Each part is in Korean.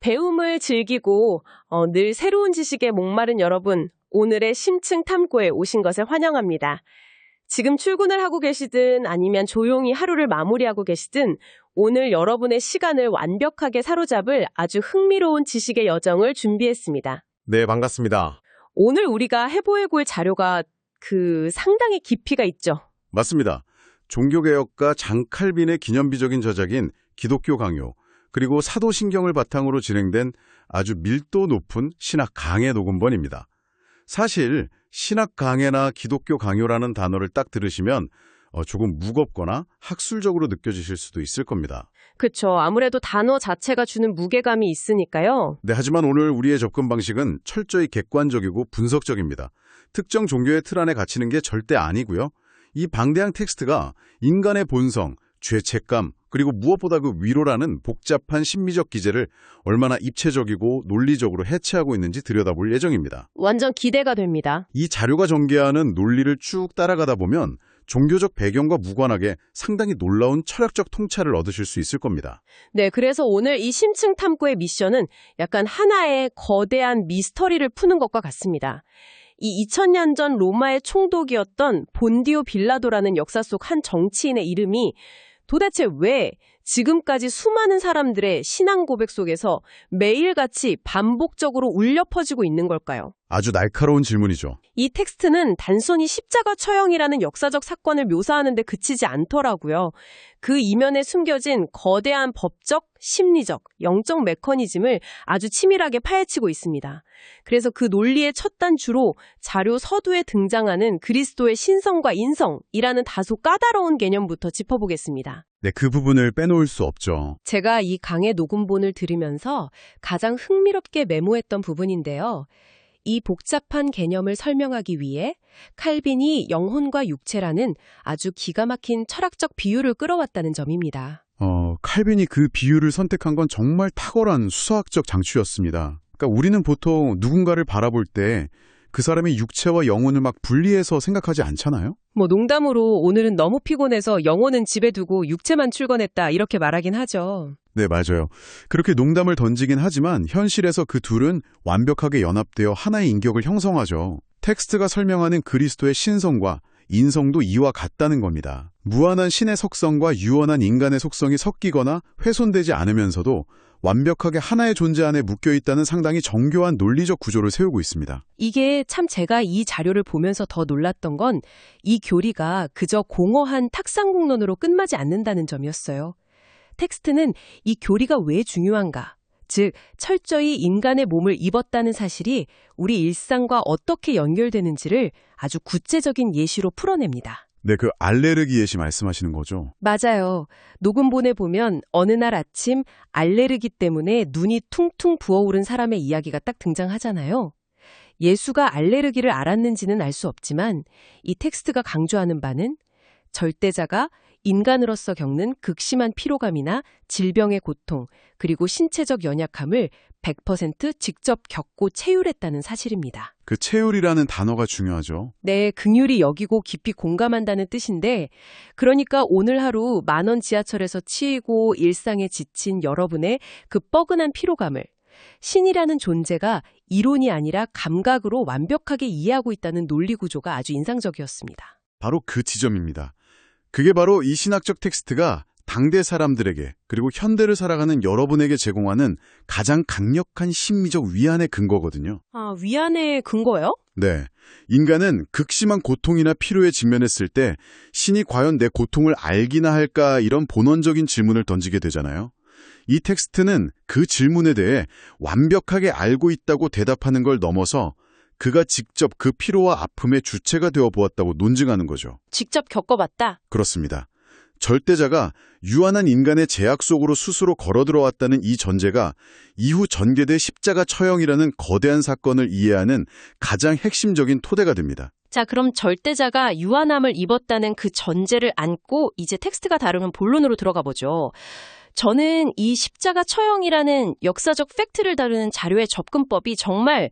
배움을 즐기고 늘 새로운 지식에 목마른 여러분, 오늘의 심층 탐구에 오신 것을 환영합니다. 지금 출근을 하고 계시든 아니면 조용히 하루를 마무리하고 계시든 오늘 여러분의 시간을 완벽하게 사로잡을 아주 흥미로운 지식의 여정을 준비했습니다. 네, 반갑습니다. 오늘 우리가 해보해볼 자료가 상당히 깊이가 있죠. 맞습니다. 종교개혁가 장칼빈의 기념비적인 저작인 기독교 강요, 그리고 사도신경을 바탕으로 진행된 아주 밀도 높은 신학 강해 녹음본입니다. 사실 신학 강해나 기독교 강요라는 단어를 딱 들으시면 조금 무겁거나 학술적으로 느껴지실 수도 있을 겁니다. 그렇죠. 아무래도 단어 자체가 주는 무게감이 있으니까요. 네, 하지만 오늘 우리의 접근 방식은 철저히 객관적이고 분석적입니다. 특정 종교의 틀 안에 갇히는 게 절대 아니고요. 이 방대한 텍스트가 인간의 본성, 죄책감, 그리고 무엇보다 그 위로라는 복잡한 심미적 기제를 얼마나 입체적이고 논리적으로 해체하고 있는지 들여다볼 예정입니다. 완전 기대가 됩니다. 이 자료가 전개하는 논리를 쭉 따라가다 보면 종교적 배경과 무관하게 상당히 놀라운 철학적 통찰을 얻으실 수 있을 겁니다. 네, 그래서 오늘 이 심층 탐구의 미션은 약간 하나의 거대한 미스터리를 푸는 것과 같습니다. 이 2000년 전 로마의 총독이었던 본디오 빌라도라는 역사 속 한 정치인의 이름이 도대체 왜 지금까지 수많은 사람들의 신앙 고백 속에서 매일같이 반복적으로 울려 퍼지고 있는 걸까요? 아주 날카로운 질문이죠. 이 텍스트는 단순히 십자가 처형이라는 역사적 사건을 묘사하는 데 그치지 않더라고요. 그 이면에 숨겨진 거대한 법적, 심리적, 영적 메커니즘을 아주 치밀하게 파헤치고 있습니다. 그래서 그 논리의 첫 단추로 자료 서두에 등장하는 그리스도의 신성과 인성이라는 다소 까다로운 개념부터 짚어보겠습니다. 네, 그 부분을 빼놓을 수 없죠. 제가 이 강의 녹음본을 들으면서 가장 흥미롭게 메모했던 부분인데요. 이 복잡한 개념을 설명하기 위해 칼빈이 영혼과 육체라는 아주 기가 막힌 철학적 비유를 끌어왔다는 점입니다. 칼빈이 그 비유를 선택한 건 정말 탁월한 수학적 장치였습니다. 그러니까 우리는 보통 누군가를 바라볼 때 그 사람의 육체와 영혼을 막 분리해서 생각하지 않잖아요? 농담으로 오늘은 너무 피곤해서 영혼은 집에 두고 육체만 출근했다 이렇게 말하긴 하죠. 네, 맞아요. 그렇게 농담을 던지긴 하지만 현실에서 그 둘은 완벽하게 연합되어 하나의 인격을 형성하죠. 텍스트가 설명하는 그리스도의 신성과 인성도 이와 같다는 겁니다. 무한한 신의 속성과 유한한 인간의 속성이 섞이거나 훼손되지 않으면서도 완벽하게 하나의 존재 안에 묶여있다는 상당히 정교한 논리적 구조를 세우고 있습니다. 이게 참 제가 이 자료를 보면서 더 놀랐던 건 이 교리가 그저 공허한 탁상공론으로 끝나지 않는다는 점이었어요. 텍스트는 이 교리가 왜 중요한가, 즉 철저히 인간의 몸을 입었다는 사실이 우리 일상과 어떻게 연결되는지를 아주 구체적인 예시로 풀어냅니다. 네, 그 알레르기 예시 말씀하시는 거죠? 맞아요. 녹음본에 보면 어느 날 아침 알레르기 때문에 눈이 퉁퉁 부어오른 사람의 이야기가 딱 등장하잖아요. 예수가 알레르기를 앓았는지는 알 수 없지만 이 텍스트가 강조하는 바는 절대자가 인간으로서 겪는 극심한 피로감이나 질병의 고통, 그리고 신체적 연약함을 100% 직접 겪고 체휼했다는 사실입니다. 그 체휼이라는 단어가 중요하죠. 네, 긍휼히 여기고 깊이 공감한다는 뜻인데, 그러니까 오늘 하루 만원 지하철에서 치이고 일상에 지친 여러분의 그 뻐근한 피로감을 신이라는 존재가 이론이 아니라 감각으로 완벽하게 이해하고 있다는 논리 구조가 아주 인상적이었습니다. 바로 그 지점입니다. 그게 바로 이 신학적 텍스트가 당대 사람들에게 그리고 현대를 살아가는 여러분에게 제공하는 가장 강력한 심미적 위안의 근거거든요. 아, 위안의 근거요? 네. 인간은 극심한 고통이나 피로에 직면했을 때 신이 과연 내 고통을 알기나 할까 이런 본원적인 질문을 던지게 되잖아요. 이 텍스트는 그 질문에 대해 완벽하게 알고 있다고 대답하는 걸 넘어서 그가 직접 그 피로와 아픔의 주체가 되어 보았다고 논증하는 거죠. 직접 겪어봤다? 그렇습니다. 절대자가 유한한 인간의 제약 속으로 스스로 걸어들어왔다는 이 전제가 이후 전개될 십자가 처형이라는 거대한 사건을 이해하는 가장 핵심적인 토대가 됩니다. 자, 그럼 절대자가 유한함을 입었다는 그 전제를 안고 이제 텍스트가 다루는 본론으로 들어가 보죠. 저는 이 십자가 처형이라는 역사적 팩트를 다루는 자료의 접근법이 정말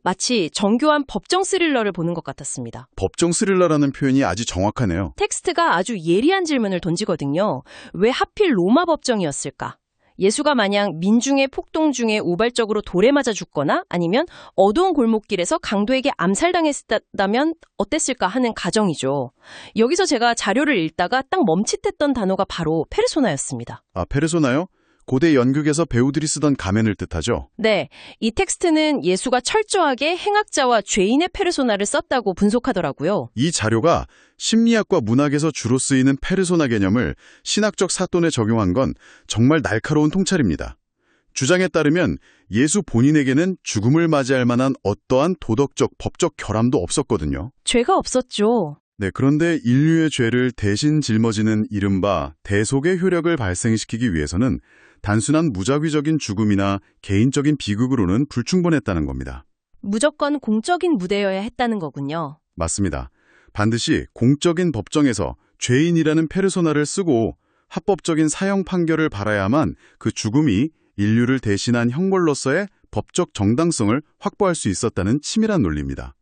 마치 정교한 법정 스릴러를 보는 것 같았습니다. 법정 스릴러라는 표현이 아주 정확하네요. 텍스트가 아주 예리한 질문을 던지거든요. 왜 하필 로마 법정이었을까? 예수가 만약 민중의 폭동 중에 우발적으로 돌에 맞아 죽거나 아니면 어두운 골목길에서 강도에게 암살당했다면 어땠을까 하는 가정이죠. 여기서 제가 자료를 읽다가 딱 멈칫했던 단어가 바로 페르소나였습니다. 아, 페르소나요? 고대 연극에서 배우들이 쓰던 가면을 뜻하죠? 네, 이 텍스트는 예수가 철저하게 행악자와 죄인의 페르소나를 썼다고 분석하더라고요. 이 자료가 심리학과 문학에서 주로 쓰이는 페르소나 개념을 신학적 사돈에 적용한 건 정말 날카로운 통찰입니다. 주장에 따르면 예수 본인에게는 죽음을 맞이할 만한 어떠한 도덕적, 법적 결함도 없었거든요. 죄가 없었죠. 네, 그런데 인류의 죄를 대신 짊어지는 이른바 대속의 효력을 발생시키기 위해서는 단순한 무작위적인 죽음이나 개인적인 비극으로는 불충분했다는 겁니다. 무조건 공적인 무대여야 했다는 거군요. 맞습니다. 반드시 공적인 법정에서 죄인이라는 페르소나를 쓰고 합법적인 사형 판결을 받아야만 그 죽음이 인류를 대신한 형벌로서의 법적 정당성을 확보할 수 있었다는 치밀한 논리입니다.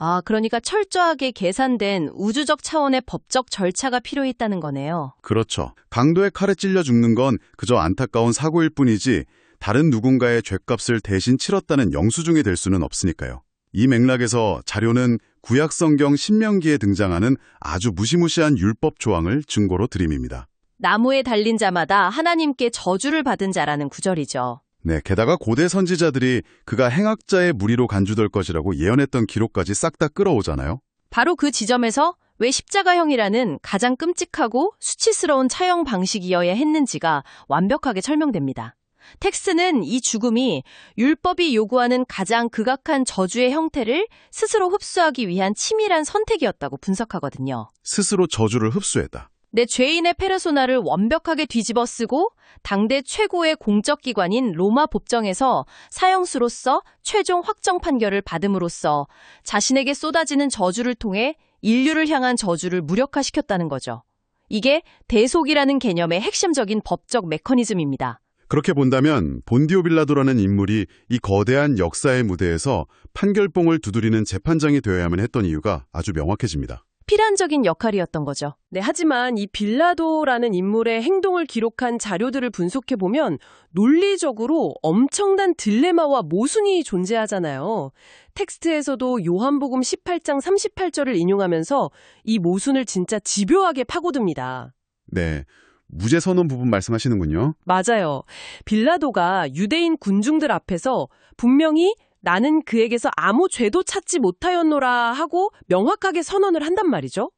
아, 그러니까 철저하게 계산된 우주적 차원의 법적 절차가 필요했다는 거네요. 그렇죠. 강도의 칼에 찔려 죽는 건 그저 안타까운 사고일 뿐이지 다른 누군가의 죗값을 대신 치렀다는 영수증이 될 수는 없으니까요. 이 맥락에서 자료는 구약 성경 신명기에 등장하는 아주 무시무시한 율법 조항을 증거로 드림입니다. 나무에 달린 자마다 하나님께 저주를 받은 자라는 구절이죠. 네, 게다가 고대 선지자들이 그가 행악자의 무리로 간주될 것이라고 예언했던 기록까지 싹 다 끌어오잖아요. 바로 그 지점에서 왜 십자가형이라는 가장 끔찍하고 수치스러운 처형 방식이어야 했는지가 완벽하게 설명됩니다. 텍스트는 이 죽음이 율법이 요구하는 가장 극악한 저주의 형태를 스스로 흡수하기 위한 치밀한 선택이었다고 분석하거든요. 스스로 저주를 흡수했다. 내 죄인의 페르소나를 완벽하게 뒤집어 쓰고 당대 최고의 공적 기관인 로마 법정에서 사형수로서 최종 확정 판결을 받음으로써 자신에게 쏟아지는 저주를 통해 인류를 향한 저주를 무력화시켰다는 거죠. 이게 대속이라는 개념의 핵심적인 법적 메커니즘입니다. 그렇게 본다면 본디오 빌라도라는 인물이 이 거대한 역사의 무대에서 판결봉을 두드리는 재판장이 되어야만 했던 이유가 아주 명확해집니다. 필연적인 역할이었던 거죠. 네, 하지만 이 빌라도라는 인물의 행동을 기록한 자료들을 분석해보면 논리적으로 엄청난 딜레마와 모순이 존재하잖아요. 텍스트에서도 요한복음 18장 38절을 인용하면서 이 모순을 진짜 집요하게 파고듭니다. 네, 무죄 선언 부분 말씀하시는군요. 맞아요. 빌라도가 유대인 군중들 앞에서 분명히 나는 그에게서 아무 죄도 찾지 못하였노라 하고 명확하게 선언을 한단 말이죠.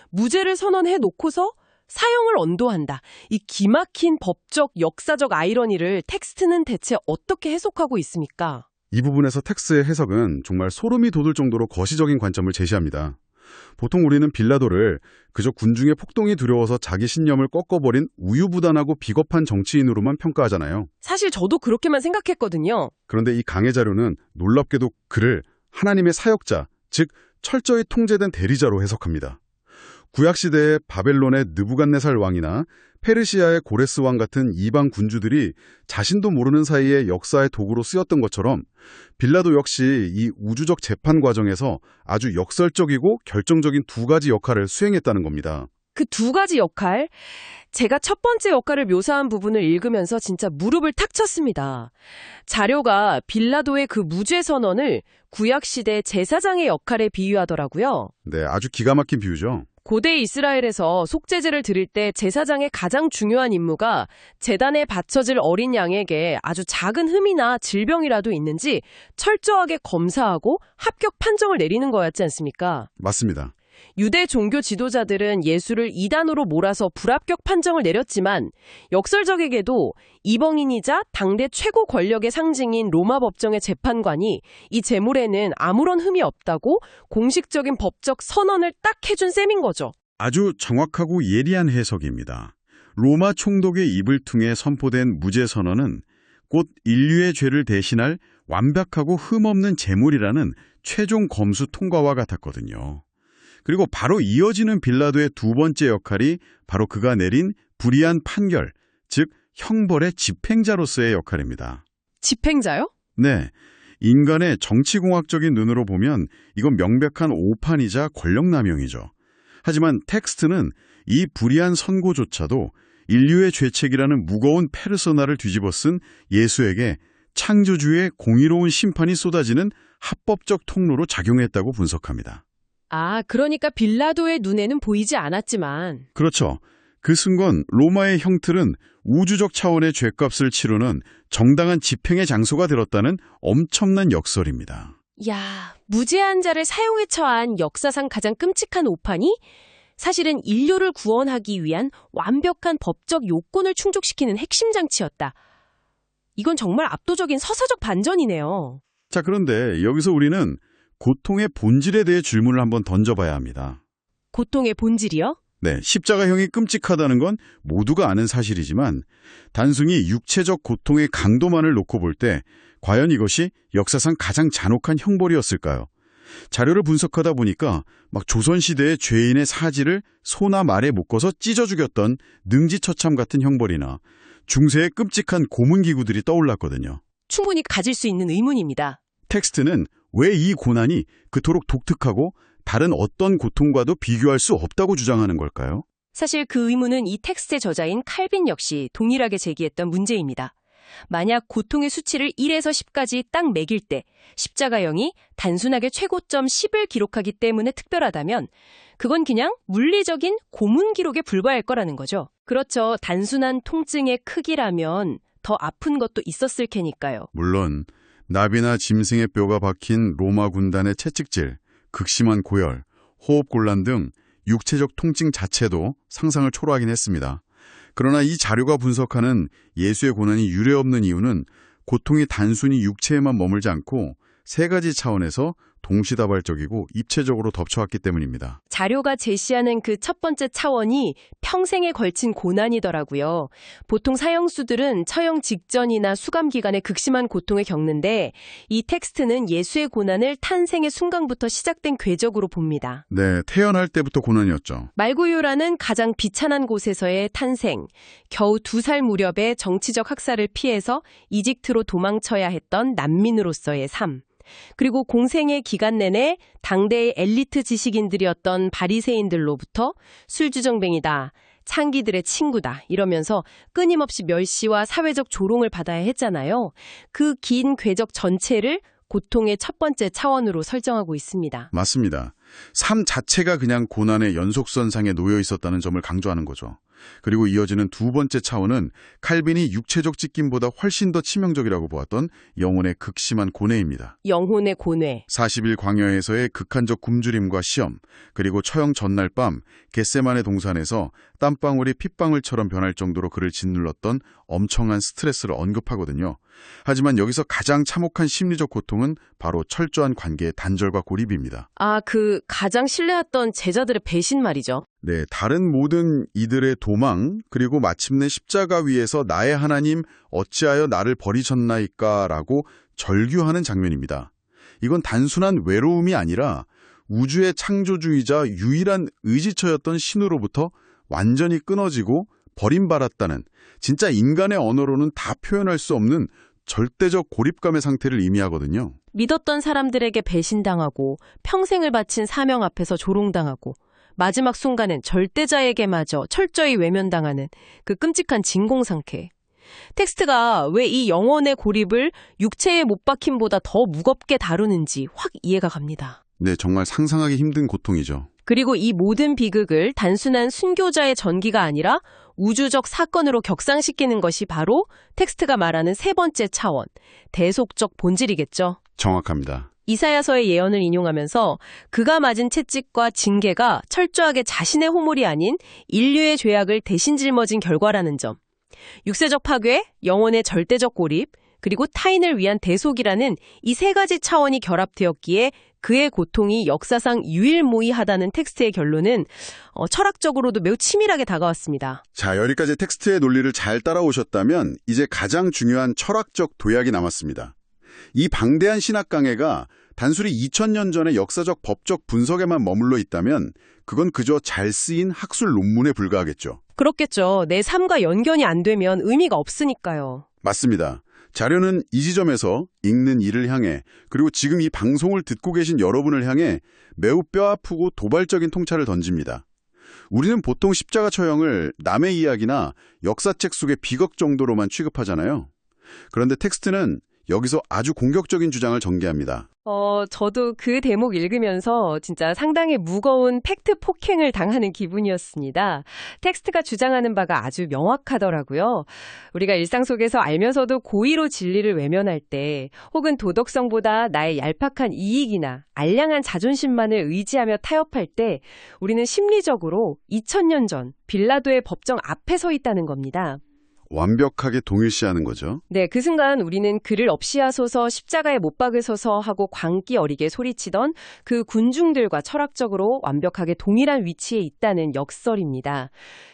무죄를 선언해 놓고서 사형을 언도한다. 이 기막힌 법적, 역사적 아이러니를 텍스트는 대체 어떻게 해석하고 있습니까? 이 부분에서 텍스의 해석은 정말 소름이 돋을 정도로 거시적인 관점을 제시합니다. 보통 우리는 빌라도를 그저 군중의 폭동이 두려워서 자기 신념을 꺾어버린 우유부단하고 비겁한 정치인으로만 평가하잖아요. 사실 저도 그렇게만 생각했거든요. 그런데 이 강해 자료는 놀랍게도 그를 하나님의 사역자, 즉 철저히 통제된 대리자로 해석합니다. 구약시대의 바벨론의 느부갓네살 왕이나 페르시아의 고레스 왕 같은 이방 군주들이 자신도 모르는 사이에 역사의 도구로 쓰였던 것처럼 빌라도 역시 이 우주적 재판 과정에서 아주 역설적이고 결정적인 두 가지 역할을 수행했다는 겁니다. 그 두 가지 역할, 제가 첫 번째 역할을 묘사한 부분을 읽으면서 진짜 무릎을 탁 쳤습니다. 자료가 빌라도의 그 무죄 선언을 구약시대 제사장의 역할에 비유하더라고요. 네, 아주 기가 막힌 비유죠. 고대 이스라엘에서 속죄제를 드릴 때 제사장의 가장 중요한 임무가 제단에 바쳐질 어린 양에게 아주 작은 흠이나 질병이라도 있는지 철저하게 검사하고 합격 판정을 내리는 거였지 않습니까? 맞습니다. 유대 종교 지도자들은 예수를 이단으로 몰아서 불합격 판정을 내렸지만 역설적에게도 이방인이자 당대 최고 권력의 상징인 로마 법정의 재판관이 이 재물에는 아무런 흠이 없다고 공식적인 법적 선언을 딱 해준 셈인 거죠. 아주 정확하고 예리한 해석입니다. 로마 총독의 입을 통해 선포된 무죄 선언은 곧 인류의 죄를 대신할 완벽하고 흠없는 재물이라는 최종 검수 통과와 같았거든요. 그리고 바로 이어지는 빌라도의 두 번째 역할이 바로 그가 내린 불의한 판결, 즉 형벌의 집행자로서의 역할입니다. 집행자요? 네, 인간의 정치공학적인 눈으로 보면 이건 명백한 오판이자 권력남용이죠. 하지만 텍스트는 이 불의한 선고조차도 인류의 죄책이라는 무거운 페르소나를 뒤집어 쓴 예수에게 창조주의 공의로운 심판이 쏟아지는 합법적 통로로 작용했다고 분석합니다. 아, 그러니까 빌라도의 눈에는 보이지 않았지만 그렇죠. 그 순간 로마의 형틀은 우주적 차원의 죄값을 치르는 정당한 집행의 장소가 되었다는 엄청난 역설입니다. 야, 무죄한 자를 사형에 처한 역사상 가장 끔찍한 오판이 사실은 인류를 구원하기 위한 완벽한 법적 요건을 충족시키는 핵심 장치였다. 이건 정말 압도적인 서사적 반전이네요. 자, 그런데 여기서 우리는 고통의 본질에 대해 질문을 한번 던져봐야 합니다. 고통의 본질이요? 네, 십자가형이 끔찍하다는 건 모두가 아는 사실이지만 단순히 육체적 고통의 강도만을 놓고 볼 때 과연 이것이 역사상 가장 잔혹한 형벌이었을까요? 자료를 분석하다 보니까 막 조선시대의 죄인의 사지를 소나 말에 묶어서 찢어 죽였던 능지처참 같은 형벌이나 중세의 끔찍한 고문기구들이 떠올랐거든요. 충분히 가질 수 있는 의문입니다. 텍스트는 왜 이 고난이 그토록 독특하고 다른 어떤 고통과도 비교할 수 없다고 주장하는 걸까요? 사실 그 의문은 이 텍스트의 저자인 칼빈 역시 동일하게 제기했던 문제입니다. 만약 고통의 수치를 1에서 10까지 딱 매길 때 십자가형이 단순하게 최고점 10을 기록하기 때문에 특별하다면 그건 그냥 물리적인 고문 기록에 불과할 거라는 거죠. 그렇죠. 단순한 통증의 크기라면 더 아픈 것도 있었을 테니까요. 물론 나비나 짐승의 뼈가 박힌 로마 군단의 채찍질, 극심한 고열, 호흡곤란 등 육체적 통증 자체도 상상을 초월하긴 했습니다. 그러나 이 자료가 분석하는 예수의 고난이 유례없는 이유는 고통이 단순히 육체에만 머물지 않고 세 가지 차원에서 동시다발적이고 입체적으로 덮쳐왔기 때문입니다. 자료가 제시하는 그 첫 번째 차원이 평생에 걸친 고난이더라고요. 보통 사형수들은 처형 직전이나 수감 기간에 극심한 고통을 겪는데 이 텍스트는 예수의 고난을 탄생의 순간부터 시작된 궤적으로 봅니다. 네, 태어날 때부터 고난이었죠. 말구유라는 가장 비천한 곳에서의 탄생, 겨우 2살 무렵에 정치적 학살을 피해서 이집트로 도망쳐야 했던 난민으로서의 삶, 그리고 공생의 기간 내내 당대의 엘리트 지식인들이었던 바리새인들로부터 술주정뱅이다, 창기들의 친구다 이러면서 끊임없이 멸시와 사회적 조롱을 받아야 했잖아요. 그 긴 궤적 전체를 고통의 첫 번째 차원으로 설정하고 있습니다. 맞습니다. 삶 자체가 그냥 고난의 연속선상에 놓여 있었다는 점을 강조하는 거죠. 그리고 이어지는 두 번째 차원은 칼빈이 육체적 찢김보다 훨씬 더 치명적이라고 보았던 영혼의 극심한 고뇌입니다. 영혼의 고뇌. 40일 광야에서의 극한적 굶주림과 시험, 그리고 처형 전날 밤 겟세마네 동산에서 땀방울이 핏방울처럼 변할 정도로 그를 짓눌렀던 엄청난 스트레스를 언급하거든요. 하지만 여기서 가장 참혹한 심리적 고통은 바로 철저한 관계의 단절과 고립입니다. 아, 그 가장 신뢰했던 제자들의 배신 말이죠. 네, 다른 모든 이들의 도망, 그리고 마침내 십자가 위에서 나의 하나님 어찌하여 나를 버리셨나이까 라고 절규하는 장면입니다. 이건 단순한 외로움이 아니라 우주의 창조주이자 유일한 의지처였던 신으로부터 완전히 끊어지고 버림받았다는, 진짜 인간의 언어로는 다 표현할 수 없는 절대적 고립감의 상태를 의미하거든요. 믿었던 사람들에게 배신당하고 평생을 바친 사명 앞에서 조롱당하고 마지막 순간엔 절대자에게마저 철저히 외면당하는 그 끔찍한 진공상태. 텍스트가 왜 이 영혼의 고립을 육체에 못 박힘보다 더 무겁게 다루는지 확 이해가 갑니다. 네, 정말 상상하기 힘든 고통이죠. 그리고 이 모든 비극을 단순한 순교자의 전기가 아니라 우주적 사건으로 격상시키는 것이 바로 텍스트가 말하는 세 번째 차원, 대속적 본질이겠죠. 정확합니다. 이사야서의 예언을 인용하면서 그가 맞은 채찍과 징계가 철저하게 자신의 호물이 아닌 인류의 죄악을 대신 짊어진 결과라는 점. 육세적 파괴, 영혼의 절대적 고립, 그리고 타인을 위한 대속이라는 이 세 가지 차원이 결합되었기에 그의 고통이 역사상 유일무이하다는 텍스트의 결론은 철학적으로도 매우 치밀하게 다가왔습니다. 자, 여기까지 텍스트의 논리를 잘 따라오셨다면 이제 가장 중요한 철학적 도약이 남았습니다. 이 방대한 신학 강해가 단순히 2000년 전의 역사적 법적 분석에만 머물러 있다면 그건 그저 잘 쓰인 학술 논문에 불과하겠죠. 그렇겠죠. 내 삶과 연결이 안 되면 의미가 없으니까요. 맞습니다. 자료는 이 지점에서 읽는 이를 향해, 그리고 지금 이 방송을 듣고 계신 여러분을 향해 매우 뼈아프고 도발적인 통찰을 던집니다. 우리는 보통 십자가 처형을 남의 이야기나 역사책 속의 비극 정도로만 취급하잖아요. 그런데 텍스트는 여기서 아주 공격적인 주장을 전개합니다. 저도 그 대목 읽으면서 진짜 상당히 무거운 팩트 폭행을 당하는 기분이었습니다. 텍스트가 주장하는 바가 아주 명확하더라고요. 우리가 일상 속에서 알면서도 고의로 진리를 외면할 때, 혹은 도덕성보다 나의 얄팍한 이익이나 알량한 자존심만을 의지하며 타협할 때, 우리는 심리적으로 2000년 전 빌라도의 법정 앞에 서 있다는 겁니다. 완벽하게 동일시하는 거죠. 네, 그 순간 우리는 그를 없이하소서 십자가에 못 박으소서 하고 광기 어리게 소리치던 그 군중들과 철학적으로 완벽하게 동일한 위치에 있다는 역설입니다.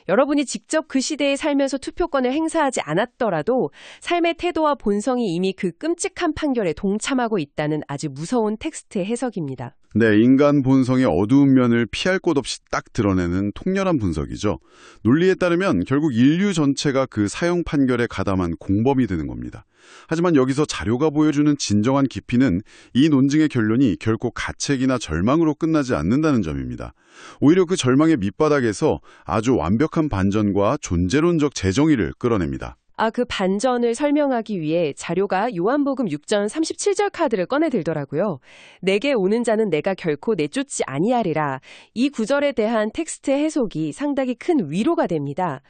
여러분이 직접 그 시대에 살면서 투표권을 행사하지 않았더라도 삶의 태도와 본성이 이미 그 끔찍한 판결에 동참하고 있다는 아주 무서운 텍스트의 해석입니다. 네, 인간 본성의 어두운 면을 피할 곳 없이 딱 드러내는 통렬한 분석이죠. 논리에 따르면 결국 인류 전체가 그 사형 판결에 가담한 공범이 되는 겁니다. 하지만 여기서 자료가 보여주는 진정한 깊이는 이 논증의 결론이 결코 가책이나 절망으로 끝나지 않는다는 점입니다. 오히려 그 절망의 밑바닥에서 아주 완벽한 반전과 존재론적 재정의를 끌어냅니다. 그 반전을 설명하기 위해 자료가 요한복음 6장 37절 카드를 꺼내 들더라고요. 내게 오는 자는 내가 결코 내쫓지 아니하리라. 이 구절에 대한 텍스트의 해석이 상당히 큰 위로가 됩니다.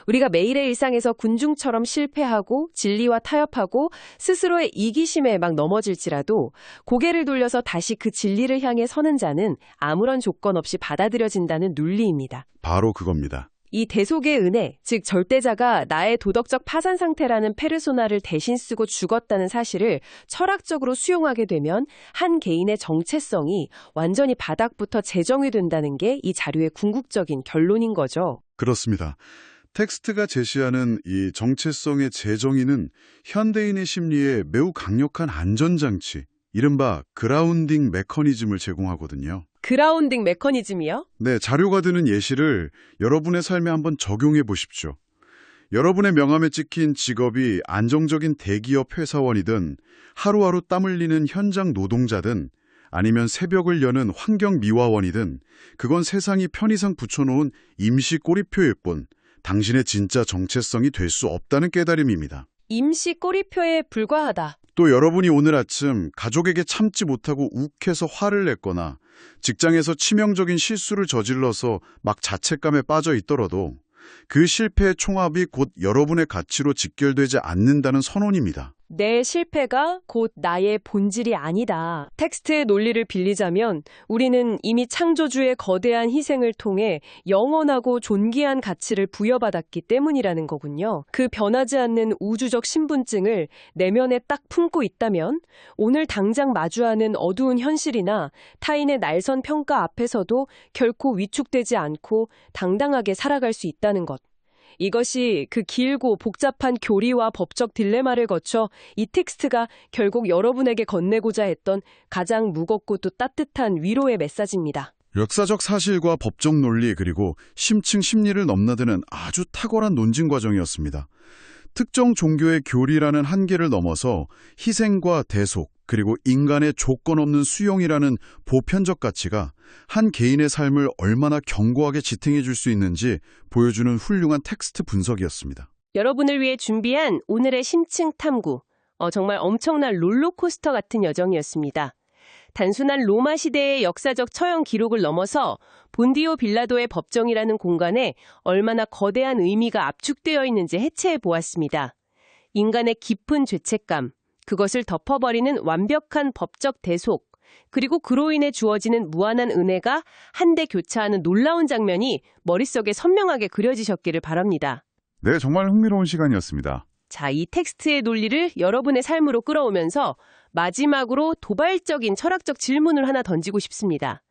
우리가 매일의 일상에서 군중처럼 실패하고 진리와 타협하고 스스로의 이기심에 막 넘어질지라도 고개를 돌려서 다시 그 진리를 향해 서는 자는 아무런 조건 없이 받아들여진다는 논리입니다. 바로 그겁니다. 이 대속의 은혜, 즉 절대자가 나의 도덕적 파산 상태라는 페르소나를 대신 쓰고 죽었다는 사실을 철학적으로 수용하게 되면 한 개인의 정체성이 완전히 바닥부터 재정이 된다는 게 이 자료의 궁극적인 결론인 거죠. 그렇습니다. 텍스트가 제시하는 이 정체성의 재정의는 현대인의 심리에 매우 강력한 안전장치, 이른바 그라운딩 메커니즘을 제공하거든요. 그라운딩 메커니즘이요? 네, 자료가 드는 예시를 여러분의 삶에 한번 적용해 보십시오. 여러분의 명함에 찍힌 직업이 안정적인 대기업 회사원이든 하루하루 땀 흘리는 현장 노동자든 아니면 새벽을 여는 환경미화원이든 그건 세상이 편의상 붙여놓은 임시 꼬리표일 뿐 당신의 진짜 정체성이 될 수 없다는 깨달음입니다. 임시 꼬리표에 불과하다. 또 여러분이 오늘 아침 가족에게 참지 못하고 욱해서 화를 냈거나 직장에서 치명적인 실수를 저질러서 막 자책감에 빠져 있더라도 그 실패의 총합이 곧 여러분의 가치로 직결되지 않는다는 선언입니다. 내 실패가 곧 나의 본질이 아니다. 텍스트의 논리를 빌리자면 우리는 이미 창조주의 거대한 희생을 통해 영원하고 존귀한 가치를 부여받았기 때문이라는 거군요. 그 변하지 않는 우주적 신분증을 내면에 딱 품고 있다면 오늘 당장 마주하는 어두운 현실이나 타인의 날선 평가 앞에서도 결코 위축되지 않고 당당하게 살아갈 수 있다는 것. 이것이 그 길고 복잡한 교리와 법적 딜레마를 거쳐 이 텍스트가 결국 여러분에게 건네고자 했던 가장 무겁고 또 따뜻한 위로의 메시지입니다. 역사적 사실과 법적 논리 그리고 심층 심리를 넘나드는 아주 탁월한 논증 과정이었습니다. 특정 종교의 교리라는 한계를 넘어서 희생과 대속 그리고 인간의 조건 없는 수용이라는 보편적 가치가 한 개인의 삶을 얼마나 견고하게 지탱해 줄 수 있는지 보여주는 훌륭한 텍스트 분석이었습니다. 여러분을 위해 준비한 오늘의 심층 탐구. 정말 엄청난 롤러코스터 같은 여정이었습니다. 단순한 로마 시대의 역사적 처형 기록을 넘어서 본디오 빌라도의 법정이라는 공간에 얼마나 거대한 의미가 압축되어 있는지 해체해 보았습니다. 인간의 깊은 죄책감, 그것을 덮어버리는 완벽한 법적 대속, 그리고 그로 인해 주어지는 무한한 은혜가 한데 교차하는 놀라운 장면이 머릿속에 선명하게 그려지셨기를 바랍니다. 네, 정말 흥미로운 시간이었습니다. 자, 이 텍스트의 논리를 여러분의 삶으로 끌어오면서 마지막으로 도발적인 철학적 질문을 하나 던지고 싶습니다.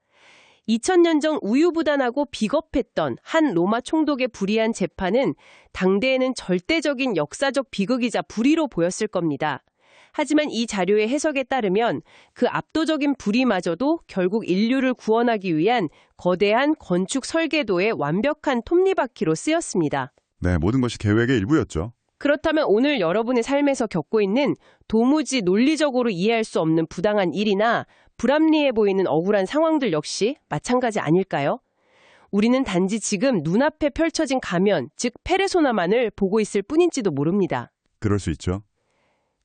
2000년 전 우유부단하고 비겁했던 한 로마 총독의 불의한 재판은 당대에는 절대적인 역사적 비극이자 불의로 보였을 겁니다. 하지만 이 자료의 해석에 따르면 그 압도적인 불의마저도 결국 인류를 구원하기 위한 거대한 건축 설계도의 완벽한 톱니바퀴로 쓰였습니다. 네, 모든 것이 계획의 일부였죠. 그렇다면 오늘 여러분의 삶에서 겪고 있는 도무지 논리적으로 이해할 수 없는 부당한 일이나 불합리해 보이는 억울한 상황들 역시 마찬가지 아닐까요? 우리는 단지 지금 눈앞에 펼쳐진 가면, 즉 페르소나만을 보고 있을 뿐인지도 모릅니다. 그럴 수 있죠.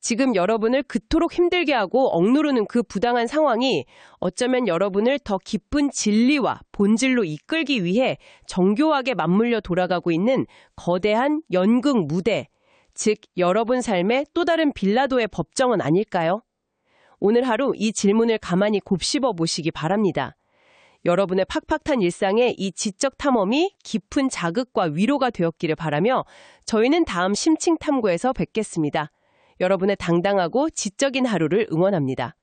지금 여러분을 그토록 힘들게 하고 억누르는 그 부당한 상황이 어쩌면 여러분을 더 깊은 진리와 본질로 이끌기 위해 정교하게 맞물려 돌아가고 있는 거대한 연극 무대, 즉 여러분 삶의 또 다른 빌라도의 법정은 아닐까요? 오늘 하루 이 질문을 가만히 곱씹어 보시기 바랍니다. 여러분의 팍팍한 일상에 이 지적 탐험이 깊은 자극과 위로가 되었기를 바라며 저희는 다음 심층 탐구에서 뵙겠습니다. 여러분의 당당하고 지적인 하루를 응원합니다.